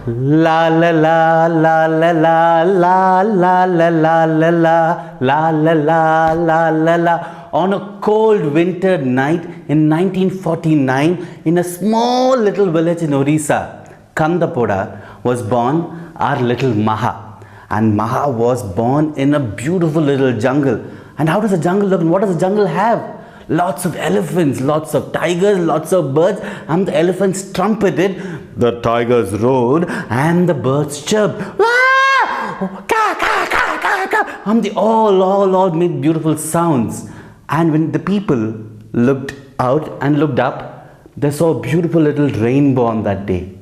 La la la la la la la la la la la la la la la la la la. On a cold winter night in 1949, in a small little village in Odisha, Kandapoda, was born our little Maha. And Maha was born in a beautiful little jungle. And how does a jungle look and what does a jungle have? Lots of elephants, lots of tigers, lots of birds, and the elephants trumpeted, the tigers roared, and the birds chirped. Ah! Ka, ka, ka, ka, ka. And they all made beautiful sounds. And when the people looked out and looked up, they saw a beautiful little rainbow on that day.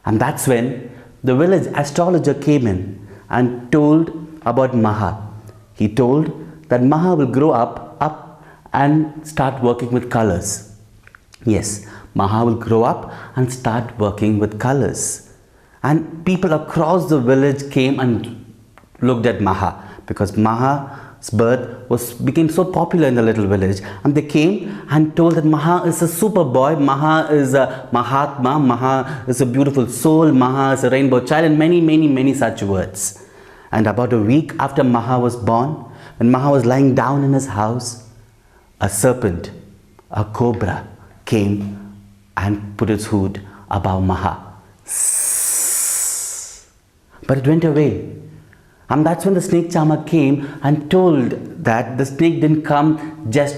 And that's when the village astrologer came in and told about Maha. He told that Maha will grow up and start working with colors. Yes, Maha will grow up and start working with colors. And people across the village came and looked at Maha because Maha's birth became so popular in the little village. And they came and told that Maha is a super boy, Maha is a Mahatma, Maha is a beautiful soul, Maha is a rainbow child, and many such words. And about a week after Maha was born, when Maha was lying down in his house, a serpent, a cobra, came and put its hood above Maha. But it went away. And that's when the snake charmer came and told that the snake didn't come just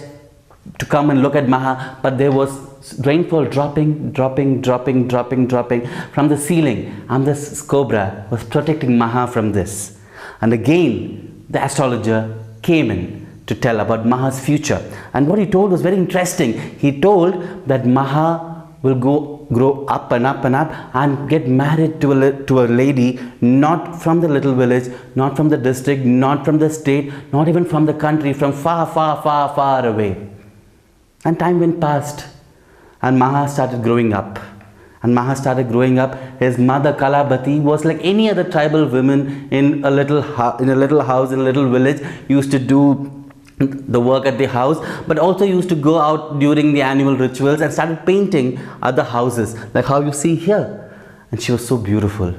to come and look at Maha, but there was rainfall dropping from the ceiling, and this cobra was protecting Maha from this. And again, the astrologer came in to tell about Maha's future. And what he told was very interesting. He told that Maha will grow up and get married to a lady not from the little village, not from the district, not from the state, not even from the country, from far away. And time went past and Maha started growing up. And Maha started growing up. His mother Kalabati was like any other tribal women in a little house, in a little village, used to do the work at the house, but also used to go out during the annual rituals and started painting other houses, like how you see here. And she was so beautiful.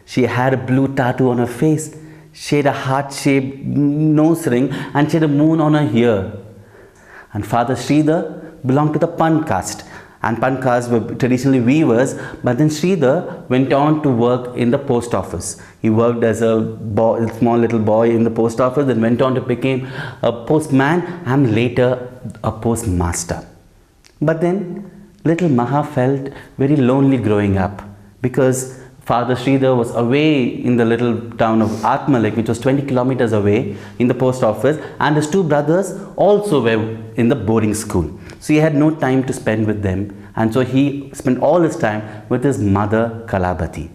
She had a blue tattoo on her face. She had a heart-shaped nose ring and she had a moon on her ear. And Father Sridhar belonged to the Pan caste. And Pan caste were traditionally weavers, but then Sridhar went on to work in the post office. He worked as a small little boy in the post office, then went on to become a postman and later a postmaster. But then little Maha felt very lonely growing up because Father Sridhar was away in the little town of Atmalik, which was 20 kilometers away in the post office, and his two brothers also were in the boarding school. So he had no time to spend with them, and so he spent all his time with his mother Kalabati.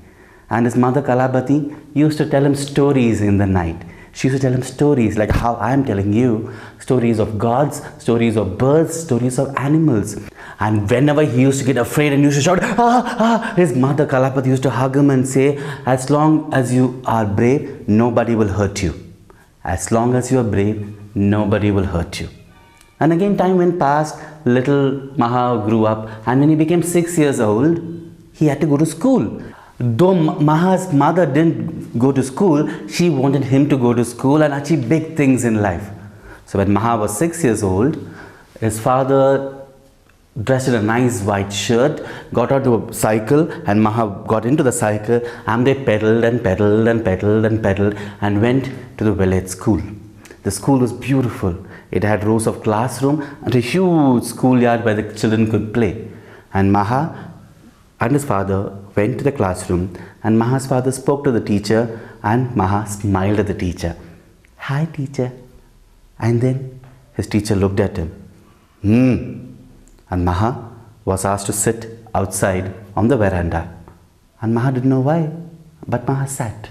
And his mother Kalabati used to tell him stories in the night. She used to tell him stories like how I am telling you, stories of gods, stories of birds, stories of animals. And whenever he used to get afraid and used to shout, his mother Kalapati used to hug him and say, as long as you are brave, nobody will hurt you. As long as you are brave, nobody will hurt you. And again time went past, little Maha grew up, and when he became 6 years old, he had to go to school. Though Maha's mother didn't go to school, she wanted him to go to school and achieve big things in life. So when Maha was 6 years old, his father dressed in a nice white shirt, got onto a cycle, and Maha got into the cycle, and they pedaled and went to the village school. The school was beautiful. It had rows of classrooms and a huge schoolyard where the children could play. And Maha and his father went to the classroom, and Maha's father spoke to the teacher, and Maha smiled at the teacher. Hi teacher. And then his teacher looked at him. And Maha was asked to sit outside on the veranda. And Maha didn't know why, but Maha sat.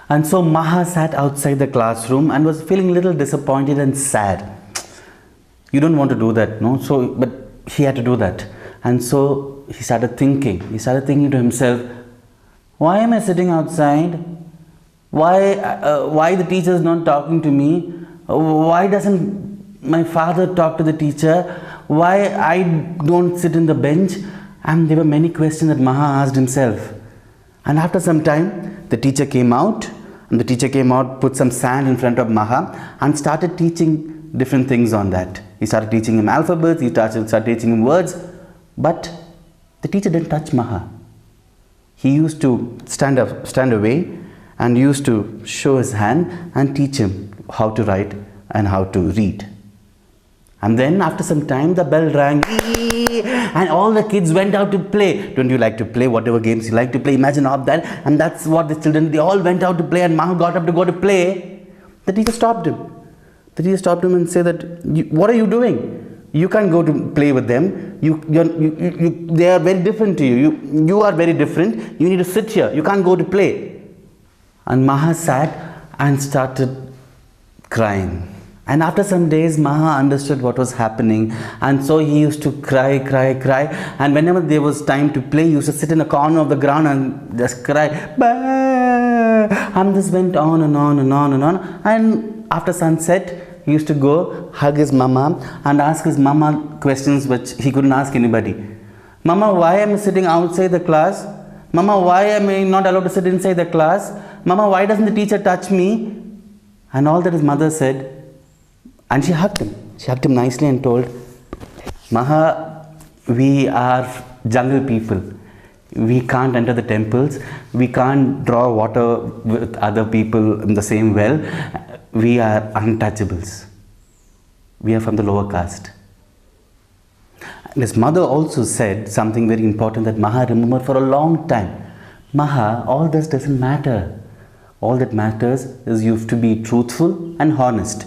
And so Maha sat outside the classroom and was feeling a little disappointed and sad. You don't want to do that, no? But he had to do that. And so he started thinking. He started thinking to himself, why am I sitting outside? Why the teacher is not talking to me? Why doesn't my father talk to the teacher? Why I don't sit in the bench? And there were many questions that Maha asked himself. And after some time, the teacher came out, and the teacher came out, put some sand in front of Maha, and started teaching different things on that. He started teaching him alphabets, he started teaching him words, but the teacher didn't touch Maha. He used to stand away and used to show his hand and teach him how to write and how to read. And then after some time, the bell rang, and all the kids went out to play. Don't you like to play whatever games you like to play? Imagine all that. And that's what the children, they all went out to play, and Maha got up to go to play. The teacher stopped him. The teacher stopped him and said that, what are you doing? You can't go to play with them. They are very different to you. You are very different. You need to sit here. You can't go to play. And Maha sat and started crying. And after some days, Maha understood what was happening, and so he used to cry. And whenever there was time to play, he used to sit in a corner of the ground and just cry. Bah! And this went on and on and on and on. And after sunset, he used to go hug his mama and ask his mama questions which he couldn't ask anybody. Mama, why am I sitting outside the class? Mama, why am I not allowed to sit inside the class? Mama, why doesn't the teacher touch me? And all that his mother said. And she hugged him. She hugged him nicely and told, Maha, we are jungle people. We can't enter the temples. We can't draw water with other people in the same well. We are untouchables. We are from the lower caste. And his mother also said something very important that Maha remembered for a long time. Maha, all this doesn't matter. All that matters is you have to be truthful and honest.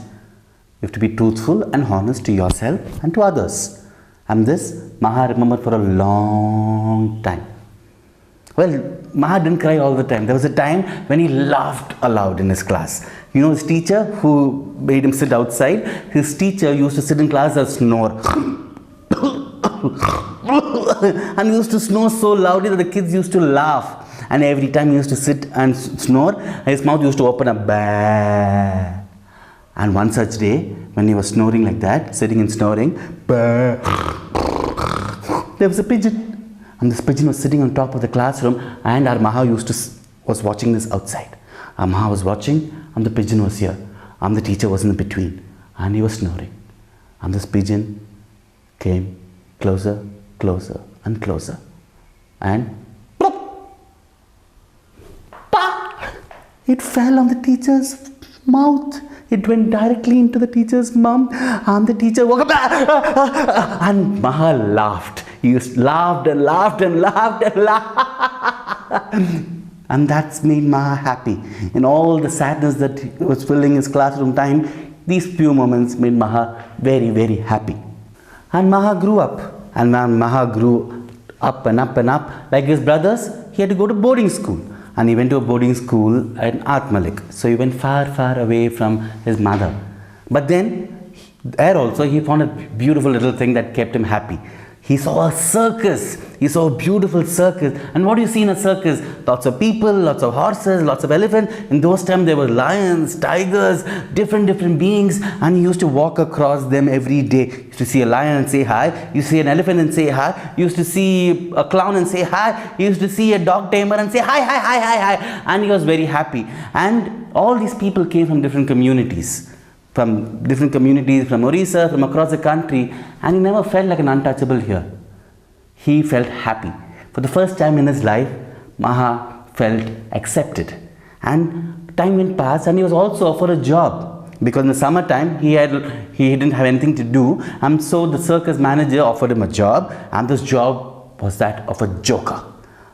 You have to be truthful and honest to yourself and to others. And this Maha remembered for a long time. Well, Maha didn't cry all the time. There was a time when he laughed aloud in his class. You know his teacher who made him sit outside? His teacher used to sit in class and snore. And he used to snore so loudly that the kids used to laugh. And every time he used to sit and snore, his mouth used to open up. Bah. And one such day, when he was snoring like that, sitting and snoring, there was a pigeon. And this pigeon was sitting on top of the classroom, and our Maha was watching this outside. Our Maha was watching, and the pigeon was here. And the teacher was in between, and he was snoring. And this pigeon came closer, closer, and closer. And it fell on the teacher's mouth. It went directly into the teacher's mouth, and the teacher woke up, and Maha laughed. He laughed and laughed and laughed and laughed. And that's made Maha happy. In all the sadness that was filling his classroom time, these few moments made Maha very, very happy. And Maha grew up. And when Maha grew up and up and up, like his brothers, he had to go to boarding school. And he went to a boarding school at Malik. So he went far, far away from his mother. But then, there also, he found a beautiful little thing that kept him happy. He saw a circus. He saw a beautiful circus. And what do you see in a circus? Lots of people, lots of horses, lots of elephants. In those times, there were lions, tigers, different beings. And he used to walk across them every day. He used to see a lion and say hi. You see an elephant and say hi. You used to see a clown and say hi. He used to see a dog tamer and say hi. And he was very happy. And all these people came from different communities. From Odisha, from across the country, and he never felt like an untouchable here. He felt happy. For the first time in his life, Maha felt accepted. And time went past, and he was also offered a job. Because in the summertime, he didn't have anything to do, and so the circus manager offered him a job, and this job was that of a joker.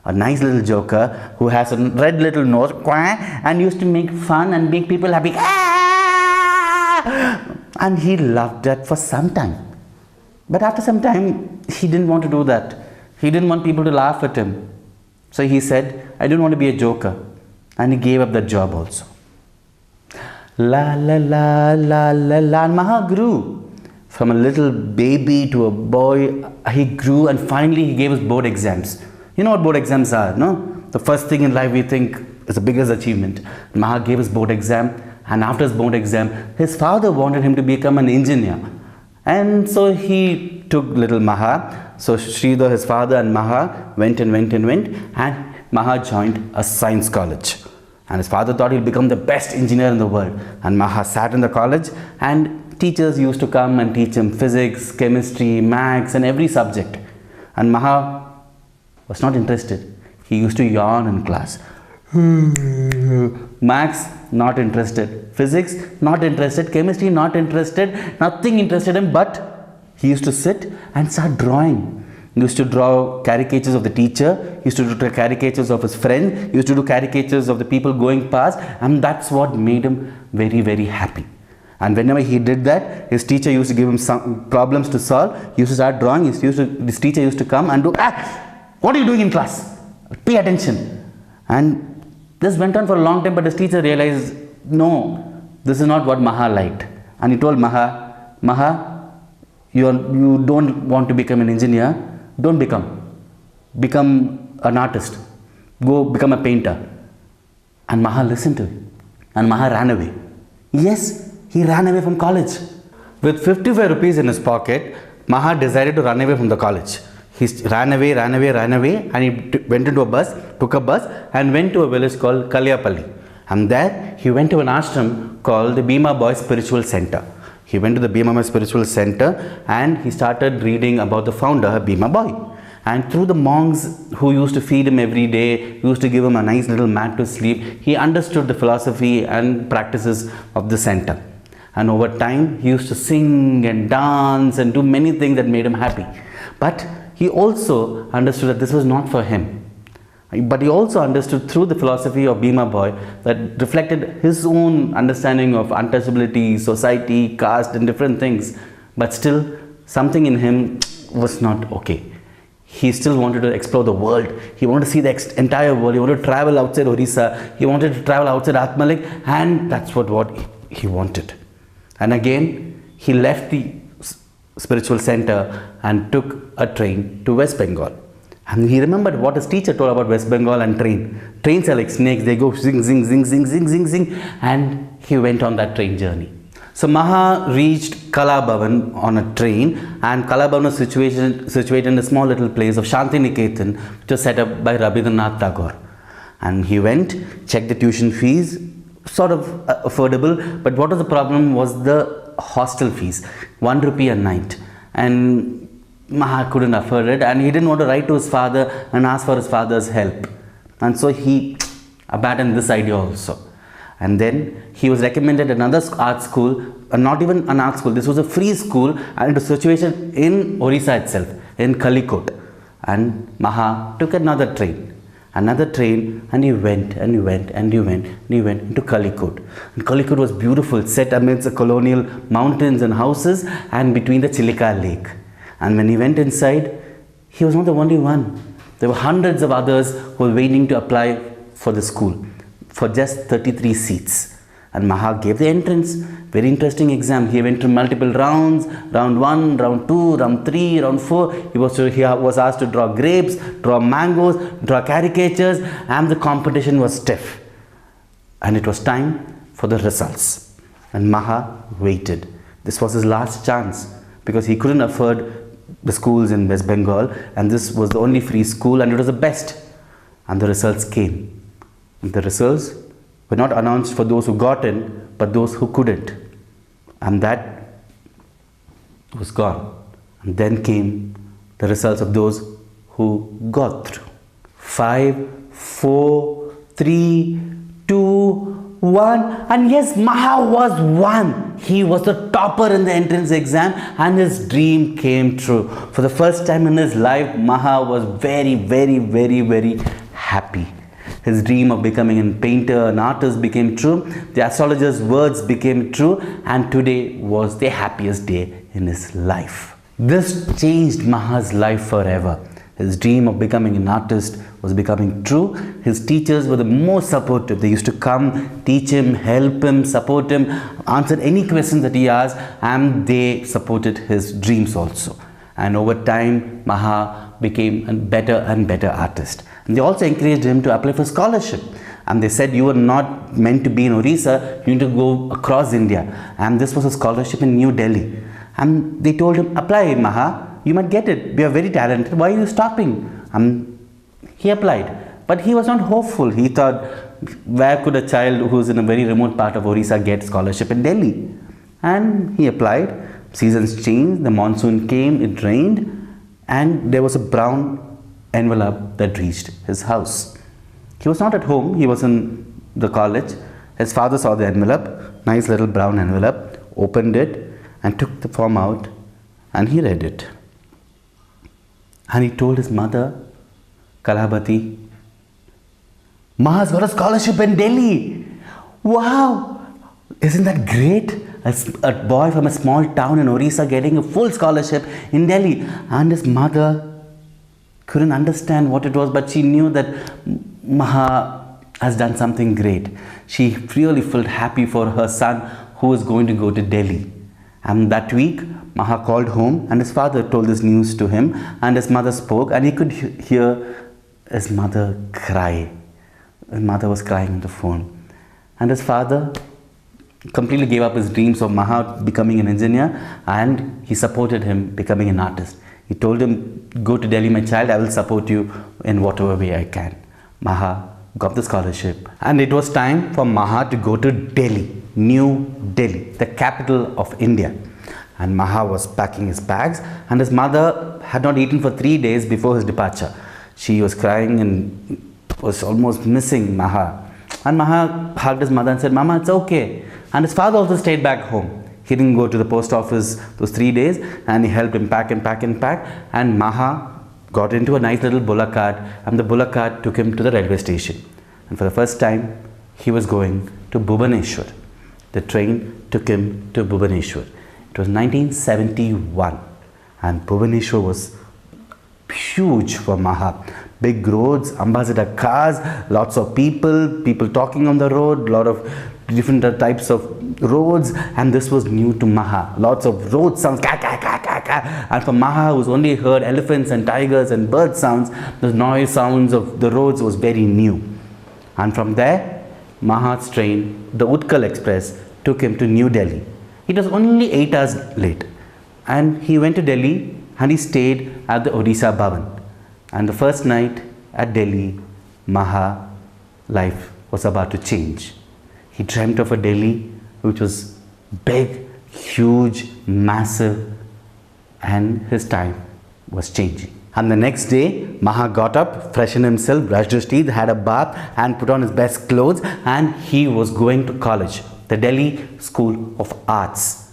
A nice little joker who has a red little nose, and used to make fun and make people happy. And he loved that for some time. But after some time, he didn't want to do that. He didn't want people to laugh at him. So he said, I don't want to be a joker. And he gave up that job also. La la la la la la. And Maha grew. From a little baby to a boy, he grew, and finally he gave his board exams. You know what board exams are, no? The first thing in life we think is the biggest achievement. Maha gave his board exam. And after his board exam, his father wanted him to become an engineer. And so he took little Maha. So Sridhar, his father, and Maha went. And Maha joined a science college. And his father thought he'll become the best engineer in the world. And Maha sat in the college, and teachers used to come and teach him physics, chemistry, maths, and every subject. And Maha was not interested. He used to yawn in class. Maths, not interested. Physics, not interested. Chemistry, not interested. Nothing interested him, but he used to sit and start drawing. He used to draw caricatures of the teacher, he used to do caricatures of his friend, he used to do caricatures of the people going past, and that's what made him very, very happy. And whenever he did that, his teacher used to give him some problems to solve. He used to start drawing. This teacher used to come and do, what are you doing in class? Pay attention. And this went on for a long time, but his teacher realized, no, this is not what Maha liked. And he told Maha, you don't want to become an engineer. Don't become an artist. Go become a painter. And Maha listened to him. And Maha ran away. Yes, he ran away from college. With 55 rupees in his pocket, Maha decided to run away from the college. He ran away, and he went into a bus, took a bus, and went to a village called Kalyapalli. And there he went to an ashram called the Bhima Boy Spiritual Center. He went to the Bhima Boy Spiritual Center, and he started reading about the founder, Bhima Boy. And through the monks who used to feed him every day, used to give him a nice little mat to sleep, he understood the philosophy and practices of the center. And over time, he used to sing and dance and do many things that made him happy. But he also understood that this was not for him. But he also understood through the philosophy of Bhima Boy that reflected his own understanding of untouchability, society, caste, and different things. But still, something in him was not okay. He still wanted to explore the world. He wanted to see the entire world. He wanted to travel outside Odisha. He wanted to travel outside Atmalik, and that's what he wanted. And again, he left the spiritual center and took a train to West Bengal. And he remembered what his teacher told about West Bengal and train. Trains are like snakes. They go zing, zing, zing, zing, zing, zing, zing. And he went on that train journey. So Maha reached Kalabhavan on a train, and Kalabhavan was situated in a small little place of Shantiniketan, which was set up by Rabindranath Tagore. And he went, checked the tuition fees, sort of affordable, but what was the problem was the hostel fees, 1 rupee a night. And Maha couldn't afford it, and he didn't want to write to his father and ask for his father's help. And so he abandoned this idea also. And then he was recommended another art school, not even an art school, this was a free school, and it was situated in Odisha itself, in Kalikot. And Maha took another train, and he went into Kalikot. And Kalikot was beautiful, set amidst the colonial mountains and houses and between the Chilika lake. And when he went inside, he was not the only one. There were hundreds of others who were waiting to apply for the school for just 33 seats. And Maha gave the entrance. Very interesting exam. He went through multiple rounds, round 1, round 2, round 3, round 4. He was asked to draw grapes, draw mangoes, draw caricatures, and the competition was stiff. And it was time for the results. And Maha waited. This was his last chance because he couldn't afford the schools in West Bengal, and this was the only free school, and it was the best. And the results came. And the results were not announced for those who got in, but those who couldn't. And that was gone. And then came the results of those who got through. 5, 4, 3, 2, 1, and yes, Maha was one. He was the topper in the entrance exam, and his dream came true. For the first time in his life, Maha was very, very, very, very happy. His dream of becoming a painter, an artist became true. The astrologer's words became true, and today was the happiest day in his life. This changed Maha's life forever. His dream of becoming an artist was becoming true. His teachers were the most supportive. They used to come, teach him, help him, support him, answer any question that he asked, and they supported his dreams also. And over time, Maha became a better and better artist. And they also encouraged him to apply for scholarship. And they said, you are not meant to be in Odisha, you need to go across India. And this was a scholarship in New Delhi. And they told him, apply, Maha. You might get it. We are very talented. Why are you stopping? He applied. But he was not hopeful. He thought, where could a child who is in a very remote part of Odisha get scholarship in Delhi? And he applied. Seasons changed, the monsoon came, it rained, and there was a brown envelope that reached his house. He was not at home, he was in the college. His father saw the envelope, nice little brown envelope, opened it and took the form out, and he read it. And he told his mother, Kalabati, Maha's got a scholarship in Delhi. Wow! Isn't that great? A boy from a small town in Odisha getting a full scholarship in Delhi. And his mother couldn't understand what it was, but she knew that Maha has done something great. She really felt happy for her son who was going to go to Delhi. And that week, Maha called home and his father told this news to him, and his mother spoke, and he could hear his mother cry. His mother was crying on the phone. And his father completely gave up his dreams of Maha becoming an engineer, and he supported him becoming an artist. He told him, go to Delhi, my child, I will support you in whatever way I can. Maha got the scholarship, and it was time for Maha to go to Delhi, New Delhi, the capital of India. And Maha was packing his bags, and his mother had not eaten for 3 days before his departure. She was crying and was almost missing Maha. And Maha hugged his mother and said, Mama, it's okay. And his father also stayed back home. He didn't go to the post office those 3 days, and he helped him pack and pack and pack. And Maha got into a nice little bullock cart, and the bullock cart took him to the railway station. And for the first time, he was going to Bhubaneswar. The train took him to Bhubaneswar. It was 1971, and Bhubaneswar was huge for Maha. Big roads, ambassador cars, lots of people talking on the road, lot of different types of roads, and this was new to Maha. Lots of road sounds, ka, ka, ka, ka, ka. And for Maha, who's only heard elephants and tigers and bird sounds, the noise sounds of the roads was very new. And from there, Maha's train, the Utkal Express, took him to New Delhi. It was only 8 hours late, and he went to Delhi and he stayed at the Odisha Bhavan. And the first night at Delhi, Maha life was about to change. He dreamt of a Delhi which was big, huge, massive, and his time was changing. And the next day, Maha got up, freshened himself, brushed his teeth, had a bath, and put on his best clothes, and he was going to college, the Delhi School of Arts.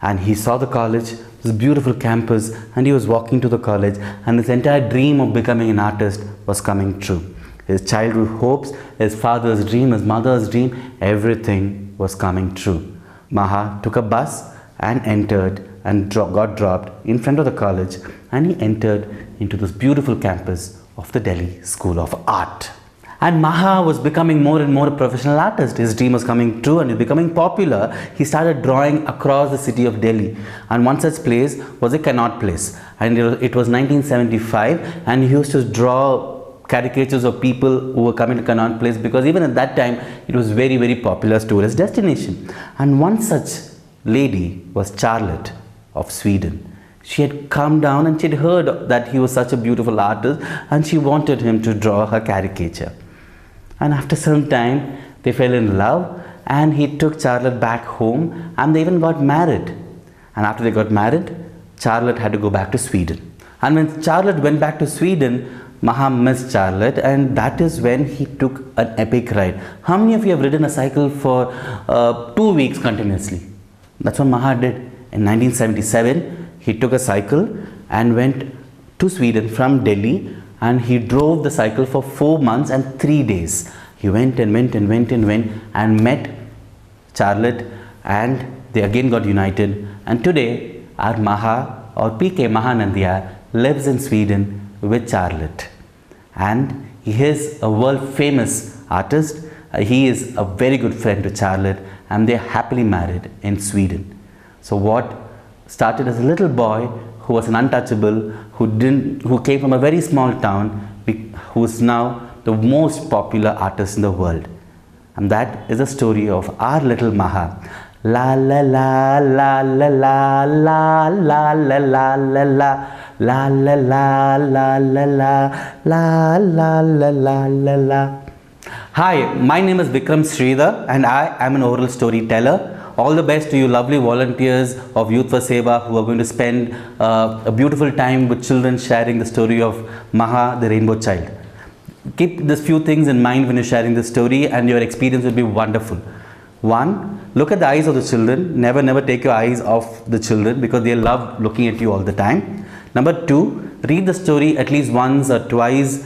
And he saw the college, this beautiful campus, and he was walking to the college, and his entire dream of becoming an artist was coming true. His childhood hopes, his father's dream, his mother's dream, everything was coming true. Maha took a bus and entered and got dropped in front of the college, and he entered into this beautiful campus of the Delhi School of Art. And Maha was becoming more and more a professional artist. His dream was coming true and he was becoming popular. He started drawing across the city of Delhi. And one such place was a Connaught Place. And it was 1975, and he used to draw caricatures of people who were coming to Connaught Place, because even at that time, it was very, very popular tourist destination. And one such lady was Charlotte of Sweden. She had come down and she had heard that he was such a beautiful artist, and she wanted him to draw her caricature. And after some time, they fell in love, and he took Charlotte back home, and they even got married. And after they got married, Charlotte had to go back to Sweden. And when Charlotte went back to Sweden, Maha missed Charlotte, and that is when he took an epic ride. How many of you have ridden a cycle for 2 weeks continuously? That's what Maha did. In 1977, he took a cycle and went to Sweden from Delhi, and he drove the cycle for 4 months and 3 days. He went and went and went and went and met Charlotte, and they again got united. And today, our Maha, or P K Mahanandia, lives in Sweden with Charlotte. And he is a world famous artist. He is a very good friend to Charlotte, and they are happily married in Sweden. So what started as a little boy who was an untouchable, who came from a very small town, who is now the most popular artist in the world. And that is the story of our little Maha. La la la la la la la la la la la la la la la la la la la la la la la la. Hi, my name is Vikram Sridhar and I am an oral storyteller. All the best to you lovely volunteers of Youth for Seva who are going to spend a beautiful time with children sharing the story of Maha, the rainbow child. Keep these few things in mind when you're sharing the story and your experience will be wonderful. One, look at the eyes of the children. Never take your eyes off the children because they love looking at you all the time. Number two, read the story at least once or twice,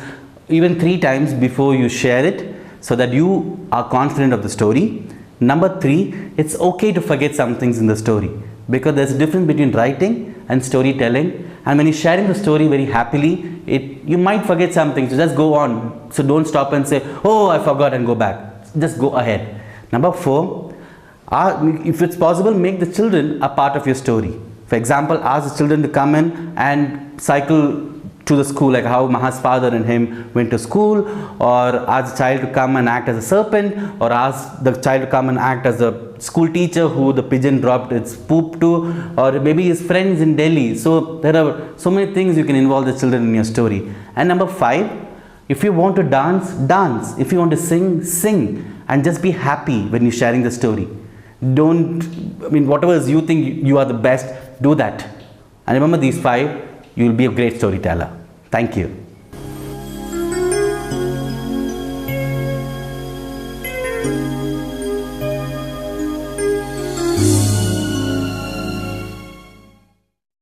even 3 times before you share it so that you are confident of the story. Number 3, it's okay to forget some things in the story because there's a difference between writing and storytelling, and when you're sharing the story very happily, you might forget something, so just go on. So don't stop and say, oh, I forgot, and go back. Just go ahead. Number 4, if it's possible, make the children a part of your story. For example, ask the children to come in and cycle to the school, like how Maha's father and him went to school, or ask the child to come and act as a serpent, or ask the child to come and act as a school teacher who the pigeon dropped its poop to, or maybe his friends in Delhi. So there are so many things you can involve the children in your story. And number 5, if you want to dance, dance. If you want to sing, sing. And just be happy when you're sharing the story. Whatever you think you are the best, do that. And remember these 5, you will be a great storyteller. Thank you.